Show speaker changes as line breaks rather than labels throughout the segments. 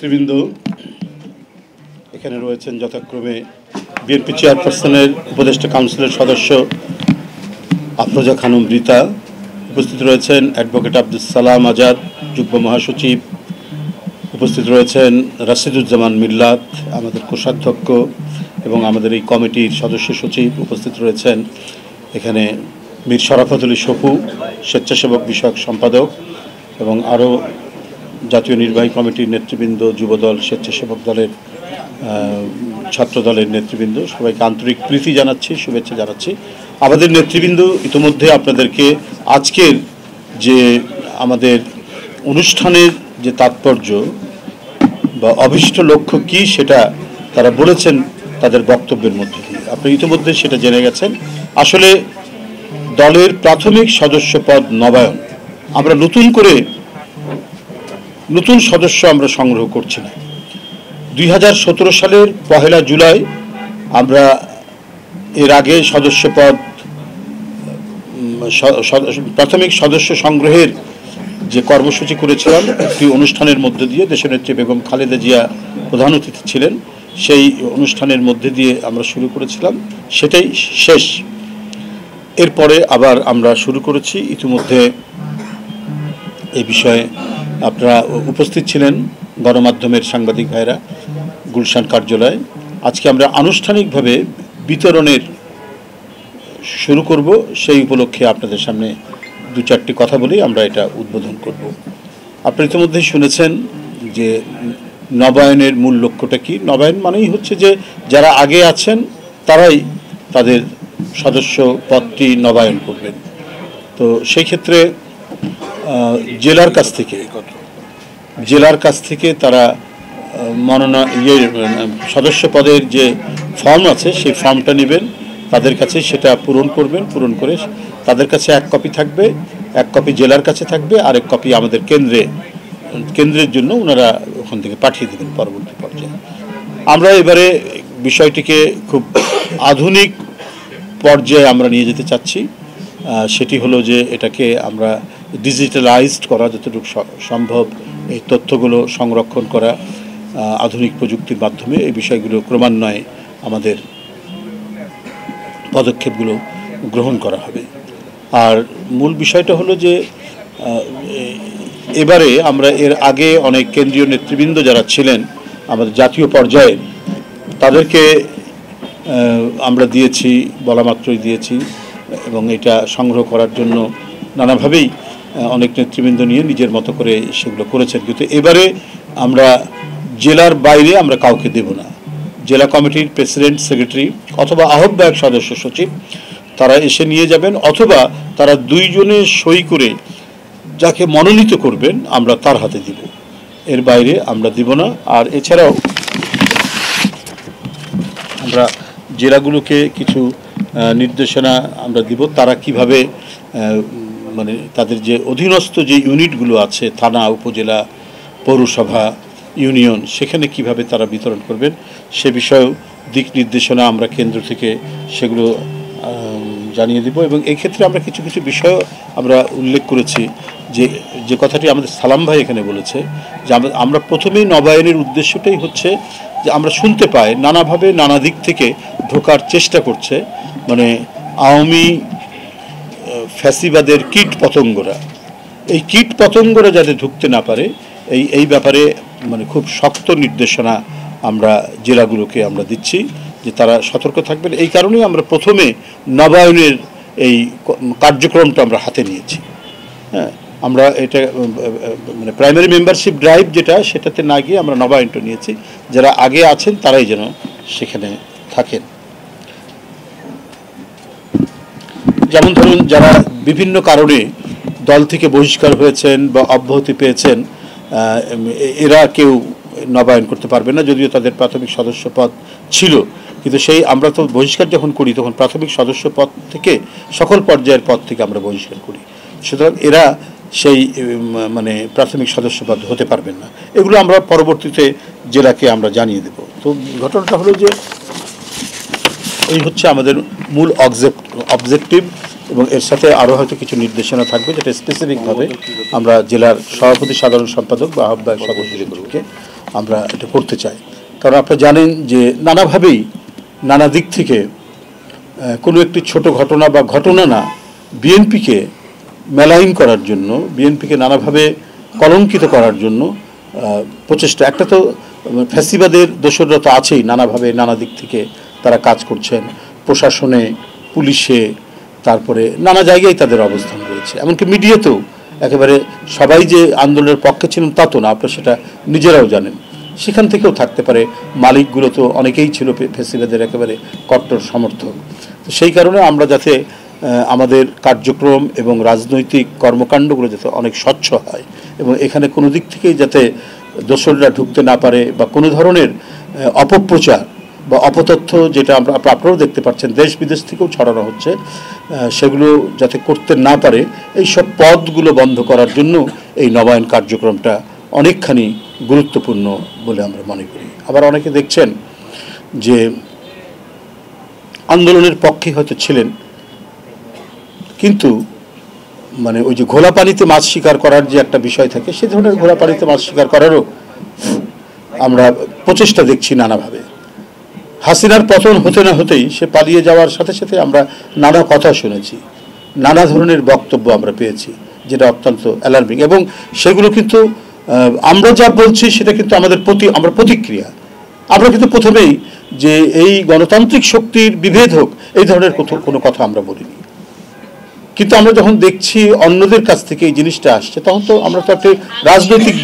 নেতৃবৃন্দ এখানে রয়েছেন যথাক্রমে বিএনপি চেয়ারপারসনের উপদেষ্টা কাউন্সিলের সদস্য আফরোজা খানম রীতা, উপস্থিত রয়েছেন অ্যাডভোকেট আব্দুল সালাম আজাদ যুগ্ম মহাসচিব, উপস্থিত রয়েছেন রাশিদুজ্জামান মিল্লাত আমাদের কোষাধ্যক্ষ এবং আমাদের এই কমিটির সদস্য সচিব, উপস্থিত রয়েছেন এখানে মীর শরাফত আলী সপু স্বেচ্ছাসেবক বিষয়ক সম্পাদক এবং আরও জাতীয় নির্বাহী কমিটির নেতৃবৃন্দ, যুবদল, স্বেচ্ছাসেবক দলের, ছাত্র দলের নেতৃবৃন্দ, সবাইকে আন্তরিক প্রীতি জানাচ্ছি, শুভেচ্ছা জানাচ্ছি। আমাদের নেতৃবৃন্দ ইতিমধ্যে আপনাদেরকে আজকের যে আমাদের অনুষ্ঠানের যে তাৎপর্য বা অভীষ্ট লক্ষ্য কী সেটা তারা বলেছেন তাদের বক্তব্যের মধ্যে দিয়ে। আপনি ইতিমধ্যে সেটা জেনে গেছেন। আসলে দলের প্রাথমিক সদস্য পদ নবায়ন, আমরা নতুন সদস্য আমরা সংগ্রহ করছি না। 2017 সালের 1 জুলাই আমরা এর আগে সদস্য পদ প্রাথমিক সদস্য সংগ্রহের যে কর্মসূচি করেছিলাম একটি অনুষ্ঠানের মধ্যে দিয়ে, দেশনেত্রী বেগম খালেদা জিয়া প্রধান অতিথি ছিলেন, সেই অনুষ্ঠানের মধ্যে দিয়ে আমরা শুরু করেছিলাম, সেটাই শেষ। এরপরে আবার আমরা শুরু করেছি। ইতিমধ্যে এই বিষয়ে আপনারা উপস্থিত ছিলেন, গণমাধ্যমের সাংবাদিক ভাইরা গুলশান কার্যালয়ে। আজকে আমরা আনুষ্ঠানিকভাবে বিতরণের শুরু করব, সেই উপলক্ষে আপনাদের সামনে 2-4টি কথা বলেই আমরা এটা উদ্বোধন করব। আপনারা ইতিমধ্যেই শুনেছেন যে নবায়নের মূল লক্ষ্যটা কি। নবায়ন মানেই হচ্ছে যে যারা আগে আছেন তারাই তাদের সদস্য পদটি নবায়ন করবেন। তো সেই ক্ষেত্রে জেলার কাছ থেকে তারা সদস্য পদের যে ফর্ম আছে সেই ফর্মটা নেবেন, তাদের কাছে সেটা পূরণ করবেন। পূরণ করে তাদের কাছে 1 কপি থাকবে, 1 কপি জেলার কাছে থাকবে, আর 1 কপি আমাদের কেন্দ্রের জন্য ওনারা ওখান থেকে পাঠিয়ে দেবেন পরবর্তী পর্যায়ে। আমরা এবারে বিষয়টিকে খুব আধুনিক পর্যায়ে আমরা নিয়ে যেতে চাচ্ছি। সেটি হলো যে এটাকে আমরা ডিজিটালাইজড করা, যতটুকু সম্ভব এই তথ্যগুলো সংরক্ষণ করা আধুনিক প্রযুক্তির মাধ্যমে। এই বিষয়গুলো ক্রমান্বয়ে আমাদের পদক্ষেপগুলো গ্রহণ করা হবে। আর মূল বিষয়টা হলো যে এবারে আমরা এর আগে অনেক কেন্দ্রীয় নেতৃবৃন্দ যারা ছিলেন আমাদের জাতীয় পর্যায়ে, তাদেরকে আমরা দিয়েছি, বলা মাত্রই দিয়েছি, এবং এটা সংগ্রহ করার জন্য নানাভাবেই অনেক নেতৃবৃন্দ নিয়ে নিজের মতো করে সেগুলো করেছেন। কিন্তু এবারে আমরা জেলার বাইরে আমরা কাউকে দেব না। জেলা কমিটির প্রেসিডেন্ট, সেক্রেটারি অথবা আহ্বায়ক সদস্য সচিব তারা এসে নিয়ে যাবেন, অথবা তারা 2 জনে সই করে যাকে মনোনীত করবেন আমরা তার হাতে দিব। এর বাইরে আমরা দিব না। আর এছাড়াও আমরা জেলাগুলোকে কিছু নির্দেশনা আমরা দিব, তারা কিভাবে মানে তাদের যে অধীনস্থ যে ইউনিটগুলো আছে, থানা, উপজেলা, পৌরসভা, ইউনিয়ন, সেখানে কিভাবে তারা বিতরণ করবেন সে বিষয়েও দিক নির্দেশনা আমরা কেন্দ্র থেকে সেগুলো জানিয়ে দিব। এবং এই ক্ষেত্রে আমরা কিছু বিষয় আমরা উল্লেখ করেছি, যে কথাটি আমাদের সালাম ভাই এখানে বলেছে, যে আমরা প্রথমেই নবায়নের উদ্দেশ্যটাই হচ্ছে যে আমরা শুনতে পাই নানাভাবে নানা দিক থেকে ঢোকার চেষ্টা করছে, মানে আওয়ামী ফ্যাসিবাদের কীট পতঙ্গরা, এই কীট পতঙ্গরা যাতে ঢুকতে না পারে এই ব্যাপারে মানে খুব শক্ত নির্দেশনা আমরা জেলাগুলোকে আমরা দিচ্ছি যে তারা সতর্ক থাকবেন। এই কারণেই আমরা প্রথমে নবায়নের এই কার্যক্রমটা আমরা হাতে নিয়েছি। হ্যাঁ, আমরা এটা মানে প্রাইমারি মেম্বারশিপ ড্রাইভ সেটাতে না গিয়ে আমরা নবায়নটা নিয়েছি। যারা আগে আছেন তারাই যেন সেখানে থাকেন। যেমন ধরুন, যারা বিভিন্ন কারণে দল থেকে বহিষ্কার হয়েছেন বা অব্যাহতি পেয়েছেন, এরা কেউ নবায়ন করতে পারবে না, যদিও তাদের প্রাথমিক সদস্য পদ ছিল। কিন্তু আমরা তো বহিষ্কার যখন করি তখন প্রাথমিক সদস্য পদ থেকে সকল পর্যায়ের পদ থেকে আমরা বহিষ্কার করি। সুতরাং এরা সেই মানে প্রাথমিক সদস্য পদ হতে পারবেন না। এগুলো আমরা পরবর্তীতে জেলাকে আমরা জানিয়ে দেব। তো ঘটনাটা হলো যে এই হচ্ছে আমাদের মূল অবজেক্টিভ, এবং এর সাথে আরও হয়তো কিছু নির্দেশনা থাকবে যেটা স্পেসিফিকভাবে আমরা জেলার সভাপতি, সাধারণ সম্পাদক বা আহ্বায়ক সদস্যদেরকে আমরা এটা করতে চাই। কারণ আপনারা জানেন যে নানাভাবেই নানা দিক থেকে কোনো একটি ছোট ঘটনা বা ঘটনা না, বিএনপিকে মেলাইন করার জন্য, বিএনপিকে নানাভাবে কলঙ্কিত করার জন্য প্রচেষ্টা। একটা তো ফ্যাসিবাদের দোসররা তো আছেই, নানাভাবে নানা দিক থেকে তারা কাজ করছেন, প্রশাসনে, পুলিশে, তারপরে নানা জায়গায় তাদের অবস্থান রয়েছে। এমনকি মিডিয়াতেও একেবারে সবাই যে আন্দোলনের পক্ষে ছিলেন তা তো না, আপনারা সেটা নিজেরাও জানেন। সেখান থেকেও থাকতে পারে, মালিকগুলো তো অনেকেই ছিল ফ্যাসিবাদের একেবারে কট্টর সমর্থক। তো সেই কারণে আমরা যাতে আমাদের কার্যক্রম এবং রাজনৈতিক কর্মকাণ্ডগুলো যাতে অনেক স্বচ্ছ হয় এবং এখানে কোনো দিক থেকেই যাতে দোসররা ঢুকতে না পারে বা কোনো ধরনের অপপ্রচার বা অপতথ্য, যেটা আপনারাও দেখতে পাচ্ছেন দেশ বিদেশ থেকেও ছড়ানো হচ্ছে, সেগুলো যাতে করতে না পারে, এই সব পদগুলো বন্ধ করার জন্য এই নবায়ন কার্যক্রমটা অনেকখানি গুরুত্বপূর্ণ বলে আমরা মনে করি। আবার অনেকে দেখছেন যে আন্দোলনের পক্ষে হয়তো ছিলেন, কিন্তু মানে ওই যে ঘোলা পানিতে মাছ শিকার করার যে একটা বিষয় থাকে, সে ধরনের ঘোলা পানিতে মাছ শিকার করারও আমরা প্রচেষ্টা দেখছি নানাভাবে। হাসিনার পতন হতে না হতেই সে পালিয়ে যাওয়ার সাথে সাথে আমরা নানা কথা শুনেছি, নানা ধরনের বক্তব্য আমরা পেয়েছি, যেটা অত্যন্ত অ্যালার্মিং। এবং সেগুলো কিন্তু আমরা যা বলছি সেটা কিন্তু আমাদের আমরা প্রতিক্রিয়া। আমরা কিন্তু প্রথমেই যে এই গণতান্ত্রিক শক্তির বিভেদ হোক এই ধরনের কোনো কথা আমরা বলিনি, কিন্তু আমরা যখন দেখছি অন্যদের কাছ থেকে এই জিনিসটা আসছে, তখন তো আমরা তো একটি রাজনৈতিক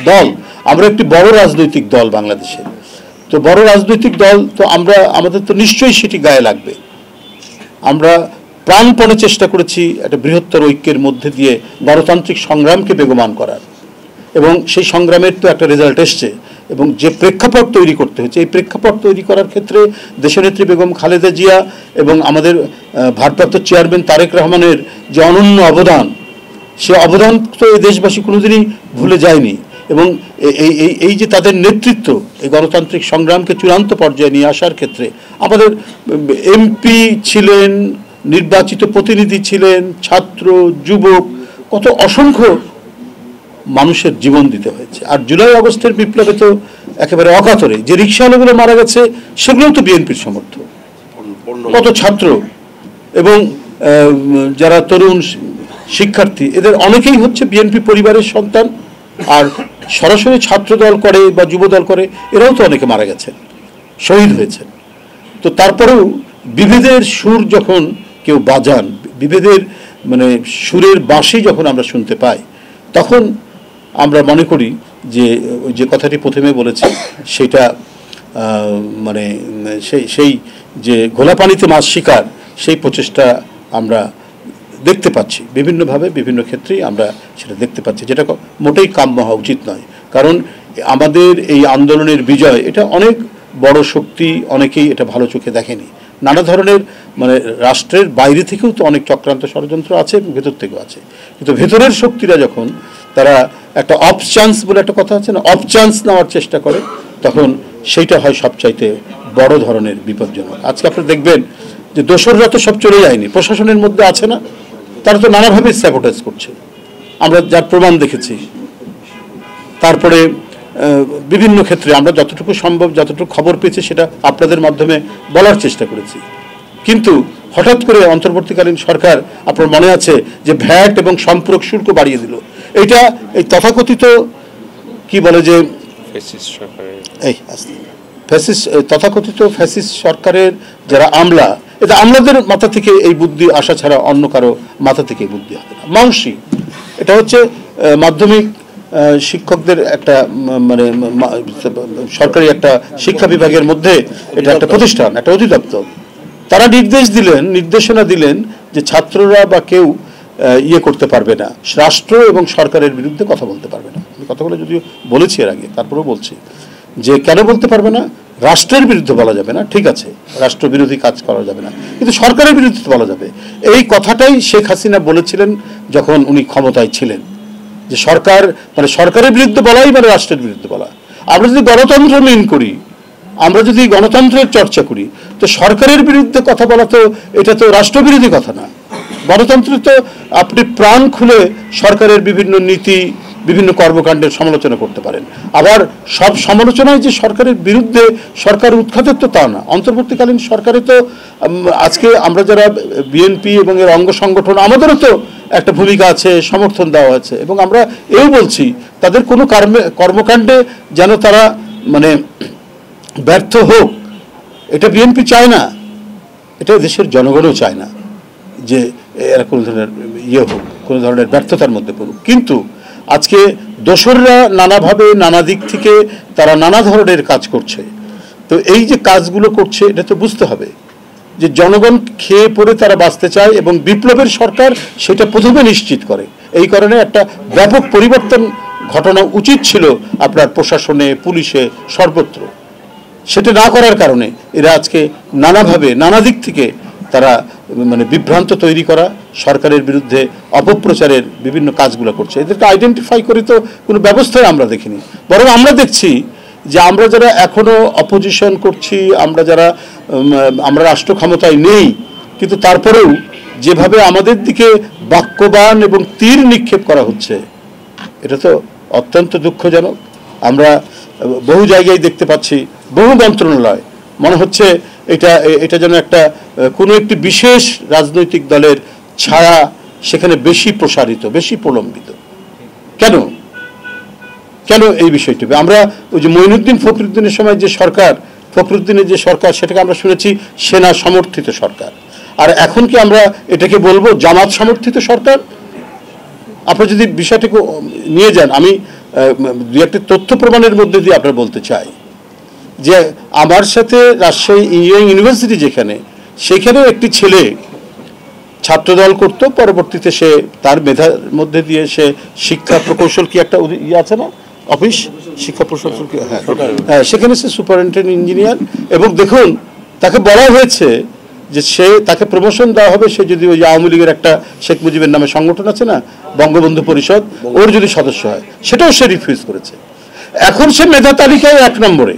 দল, আমরা একটি বড় রাজনৈতিক দল বাংলাদেশে। তো বড় রাজনৈতিক দল তো আমাদের তো নিশ্চয়ই সেটি গায়ে লাগবে। আমরা প্রাণপণে চেষ্টা করেছি একটা বৃহত্তর ঐক্যের মধ্যে দিয়ে গণতান্ত্রিক সংগ্রামকে বেগমান করার, এবং সেই সংগ্রামের তো একটা রেজাল্ট এসছে। এবং যে প্রেক্ষাপট তৈরি করতে হচ্ছে, এই প্রেক্ষাপট তৈরি করার ক্ষেত্রে দেশনেত্রী বেগম খালেদা জিয়া এবং আমাদের ভারপ্রাপ্ত চেয়ারম্যান তারেক রহমানের যে অনন্য অবদান, সে অবদান তো এই দেশবাসী কোনোদিনই ভুলে যায়নি। এবং এই যে তাদের নেতৃত্ব এই গণতান্ত্রিক সংগ্রামকে চূড়ান্ত পর্যায়ে নিয়ে আসার ক্ষেত্রে আমাদের এমপি ছিলেন, নির্বাচিত প্রতিনিধি ছিলেন, ছাত্র, যুবক, কত অসংখ্য মানুষের জীবন দিতে হয়েছে। আর জুলাই আগস্টের বিপ্লবে তো একেবারে অকাতরে যে রিক্সাওয়ালাগুলো মারা গেছে সেগুলোও তো বিএনপির সমর্থক। কত ছাত্র এবং যারা তরুণ শিক্ষার্থী, এদের অনেকেই হচ্ছে বিএনপি পরিবারের সন্তান, আর সরাসরি ছাত্র দল করে বা যুব দল করে এরাও তো অনেকে মারা গেছেন, শহীদ হয়েছেন। তো তারপরেও বিভেদের সুর যখন কেউ বাজান, বিভেদের মানে সুরের বাঁশি যখন আমরা শুনতে পাই, তখন আমরা মনে করি যে কথাটি প্রথমে বলেছি সেটা মানে সেই যে ঘোলা পানিতে মাছ শিকার, সেই প্রচেষ্টা আমরা দেখতে পাচ্ছি বিভিন্নভাবে, বিভিন্ন ক্ষেত্রেই আমরা সেটা দেখতে পাচ্ছি, যেটা মোটেই কাম্য হওয়া উচিত নয়। কারণ আমাদের এই আন্দোলনের বিজয়, এটা অনেক বড় শক্তি, অনেকেই এটা ভালো চোখে দেখেনি। নানা ধরনের মানে রাষ্ট্রের বাইরে থেকেও তো অনেক চক্রান্ত ষড়যন্ত্র আছে, ভেতর থেকেও আছে। কিন্তু ভেতরের শক্তিরা যখন তারা একটা অফ চান্স বলে একটা কথা আছে না, অফ চান্স নেওয়ার চেষ্টা করে, তখন সেইটা হয় সবচাইতে বড় ধরনের বিপজ্জনক। আজকে আপনারা দেখবেন যে দোসররা তো সব চলে যায়নি, প্রশাসনের মধ্যে আছে না, তারা তো নানাভাবে স্যাবোটেজ করছে, আমরা যার প্রমাণ দেখেছি। তারপরে বিভিন্ন ক্ষেত্রে আমরা যতটুকু সম্ভব, যতটুকু খবর পেয়েছি সেটা আপনাদের মাধ্যমে বলার চেষ্টা করেছি। কিন্তু হঠাৎ করে অন্তর্বর্তীকালীন সরকার, আপনার মনে আছে যে ভ্যাট এবং সম্পূরক শুল্ক বাড়িয়ে দিল। এটা এই তথাকথিত কি বলে যে তথাকথিত ফ্যাসিস্ট সরকারের যারা আমলা, এটা আমলাদের মাথা থেকে এই বুদ্ধি আসা ছাড়া অন্য কারো মাথা থেকে এই বুদ্ধি হবে না। মাউসি, এটা হচ্ছে মাধ্যমিক শিক্ষকদের একটা মানে সরকারি একটা শিক্ষা বিভাগের মধ্যে এটা একটা প্রতিষ্ঠান, একটা অধিদপ্তর। তারা নির্দেশনা দিলেন যে ছাত্ররা বা কেউ ইয়ে করতে পারবে না, রাষ্ট্র এবং সরকারের বিরুদ্ধে কথা বলতে পারবে না। আমি কথাগুলো যদিও বলেছি এর আগে, তারপরেও বলছি যে কেন বলতে পারবে না। রাষ্ট্রের বিরুদ্ধে বলা যাবে না, ঠিক আছে, রাষ্ট্রবিরোধী কাজ করা যাবে না, কিন্তু সরকারের বিরুদ্ধে বলা যাবে। এই কথাটাই শেখ হাসিনা বলেছিলেন যখন উনি ক্ষমতায় ছিলেন, যে সরকার মানে সরকারের বিরুদ্ধে বলাই মানে রাষ্ট্রের বিরুদ্ধে বলা। আমরা যদি গণতন্ত্র মেন করি, আমরা যদি গণতন্ত্রের চর্চা করি, তো সরকারের বিরুদ্ধে কথা বলা তো এটা তো রাষ্ট্রবিরোধী কথা না। গণতন্ত্রে তো আপনি প্রাণ খুলে সরকারের বিভিন্ন নীতি বিভিন্ন কর্মকাণ্ডের সমালোচনা করতে পারেন। আবার সব সমালোচনায় যে সরকারের বিরুদ্ধে সরকার উৎখাতের তো তা না। অন্তর্বর্তীকালীন সরকারে তো আজকে আমরা যারা বিএনপি এবং এর অঙ্গ সংগঠন, আমাদেরও তো একটা ভূমিকা আছে, সমর্থন দেওয়া আছে, এবং আমরা এও বলছি তাদের কোনো কর্মকাণ্ডে যেন তারা মানে ব্যর্থ হোক, এটা বিএনপি চায় না, এটা দেশের জনগণও চায় না যে এরা কোনো ধরনের হোক, কোনো ধরনের ব্যর্থতার মধ্যে পড়ুক। কিন্তু আজকে দোসররা নানাভাবে নানা দিক থেকে তারা নানা ধরনের কাজ করছে। তো এই যে কাজগুলো করছে এটা তো বুঝতে হবে যে জনগণ খেয়ে পড়ে তারা বাঁচতে চায়, এবং বিপ্লবের সরকার সেটা প্রথমে নিশ্চিত করে। এই কারণে একটা ব্যাপক পরিবর্তন ঘটানো উচিত ছিল আপনার প্রশাসনে, পুলিশে, সর্বত্র। সেটা না করার কারণে এরা আজকে নানাভাবে নানা দিক থেকে তারা মানে বিভ্রান্ত তৈরি করা, সরকারের বিরুদ্ধে অপপ্রচারের বিভিন্ন কাজগুলো করছে। এদেরকে আইডেন্টিফাই করে তো কোনো ব্যবস্থাই আমরা দেখিনি, বরং আমরা দেখছি যে আমরা যারা এখনো অপোজিশন করছি, আমরা রাষ্ট্র ক্ষমতায় নেই, কিন্তু তারপরেও যেভাবে আমাদের দিকে বাক্যবাণ এবং তীর নিক্ষেপ করা হচ্ছে, এটা তো অত্যন্ত দুঃখজনক। আমরা বহু জায়গায় দেখতে পাচ্ছি, বহু মন্ত্রণালয় মনে হচ্ছে এটা যেন একটা কোনো একটি বিশেষ রাজনৈতিক দলের ছায়া সেখানে বেশি প্রসারিত, বেশি প্রলম্বিত। কেন এই বিষয়টি? আমরা ওই যে মঈনুদ্দিন ফখরুদ্দিনের সময় যে সরকার, ফখরুদ্দিনের যে সরকার, সেটাকে আমরা শুনেছি সেনা সমর্থিত সরকার। আর এখন কি আমরা এটাকে বলবো জামাত সমর্থিত সরকার? আপনারা যদি বিষয়টাকে নিয়ে যান, আমি দু একটা তথ্য প্রমাণের মধ্যে দিয়ে আপনারা বলতে চাই যে আমার সাথে রাজশাহী ইঞ্জিনিয়ারিং ইউনিভার্সিটি সেখানে একটি ছেলে ছাত্রদল করত, পরবর্তীতে সে তার মেধার মধ্যে দিয়ে সে শিক্ষা প্রকৌশল কি একটা আছে না অফিস, শিক্ষা প্রকৌশল কি, হ্যাঁ, সেখানে সে সুপারিনটেন্ডেন্ট ইঞ্জিনিয়ার। এবং দেখুন তাকে বলা হয়েছে যে তাকে প্রমোশন দেওয়া হবে সে যদি ওই আওয়ামী লীগের একটা শেখ মুজিবের নামে সংগঠন আছে না, বঙ্গবন্ধু পরিষদ, ওর যদি সদস্য হয়, সেটাও সে রিফিউজ করেছে। এখন সে মেধা তালিকায় 1 নম্বরে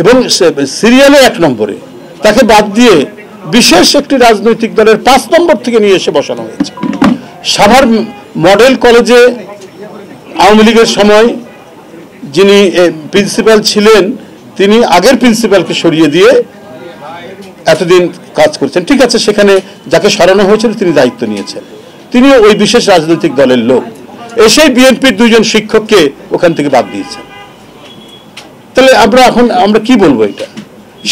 এবং সিরিয়ালে 1 নম্বরে, তাকে বাদ দিয়ে বিশেষ একটি রাজনৈতিক দলের 5 নম্বর থেকে নিয়ে এসে বসানো হয়েছে। সাভার মডেল কলেজে আওয়ামী লীগের সময় যিনি প্রিন্সিপাল ছিলেন, তিনি আগের প্রিন্সিপালকে সরিয়ে দিয়ে এতদিন কাজ করছেন। ঠিক আছে, সেখানে যাকে সরানো হয়েছিল তিনি দায়িত্ব নিয়েছেন, তিনি ওই বিশেষ রাজনৈতিক দলের লোক, এসেই বিএনপির 2 জন শিক্ষককে ওখান থেকে বাদ দিয়েছেন। তাহলে আমরা কি বলবো? এটা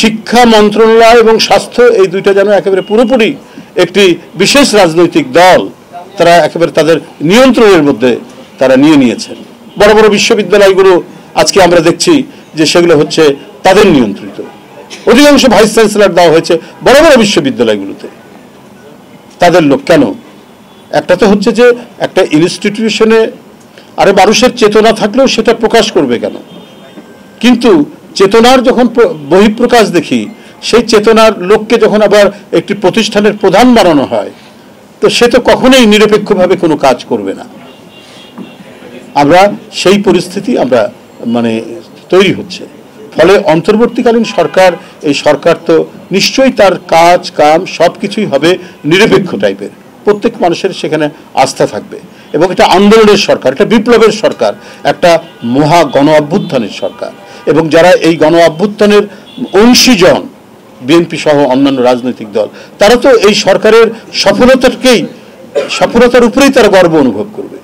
শিক্ষা মন্ত্রণালয় এবং স্বাস্থ্য, এই দুইটা যেন একেবারে পুরোপুরি একটি বিশেষ রাজনৈতিক দল তারা একেবারে তাদের নিয়ন্ত্রণের মধ্যে তারা নিয়েছেন। বড় বড় বিশ্ববিদ্যালয়গুলো আজকে আমরা দেখছি যে সেগুলো হচ্ছে তাদের নিয়ন্ত্রিত। অধিকাংশ ভাইস চ্যান্সেলর দেওয়া হয়েছে বড় বড় বিশ্ববিদ্যালয়গুলোতে তাদের লোক। কেন? একটা তো হচ্ছে যে একটা ইনস্টিটিউশনে আরে মানুষের চেতনা থাকলেও সেটা প্রকাশ করবে কেন? কিন্তু চেতনার যখন বহিঃপ্রকাশ দেখি, সেই চেতনার লোককে যখন আবার একটি প্রতিষ্ঠানের প্রধান বানানো হয়, তো সে তো কখনোই নিরপেক্ষভাবে কোনো কাজ করবে না। আমরা সেই পরিস্থিতি তৈরি হচ্ছে। ফলে অন্তর্বর্তীকালীন সরকার, এই সরকার তো নিশ্চয়ই তার কাম সব কিছুই হবে নিরপেক্ষ টাইপের, প্রত্যেক মানুষের সেখানে আস্থা থাকবে, এবং এটা আন্দোলনের সরকার, এটা বিপ্লবের সরকার, একটা মহা গণ অভ্যুত্থানের সরকার। এবং যারা এই গণ অভ্যুত্থানের অংশীজন, বিএনপি সহ অন্যান্য রাজনৈতিক দল, তারা তো এই সরকারের সফলতার উপরেই তারা গর্ব অনুভব করবে।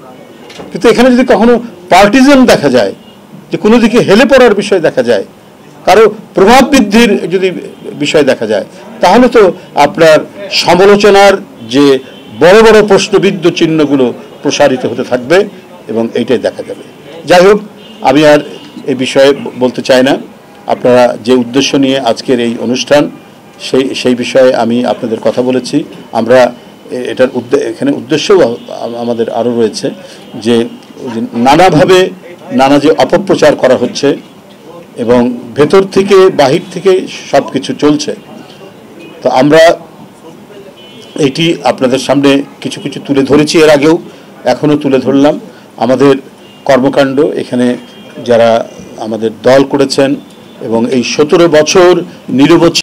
কিন্তু এখানে যদি কখনো পার্টিজান দেখা যায়, যে কোনো দিকে হেলে পড়ার বিষয় দেখা যায়, কারো প্রভাব বৃদ্ধির যদি বিষয় দেখা যায়, তাহলে তো আপনার সমালোচনার যে বড় বড় প্রশ্নবিদ্ধ চিহ্নগুলো প্রসারিত হতে থাকবে, এবং এইটাই দেখা যাবে। যাই হোক, আমি আর এই বিষয়ে বলতে চাই না। আপনারা যে উদ্দেশ্য নিয়ে আজকের এই অনুষ্ঠান, সেই বিষয়ে আমি আপনাদের কথা বলেছি। আমরা এখানে উদ্দেশ্যও আমাদের আরও রয়েছে যে নানাভাবে নানা যে অপপ্রচার করা হচ্ছে, এবং ভেতর থেকে বাহির থেকে সব কিছু চলছে। তো আমরা এটি আপনাদের সামনে কিছু তুলে ধরেছি এর আগেও, এখনও তুলে ধরলাম। আমাদের কর্মকাণ্ড এখানে যারা আমাদের দল করেছেন এবং এই 17 বছর নিরবচ্ছিন্ন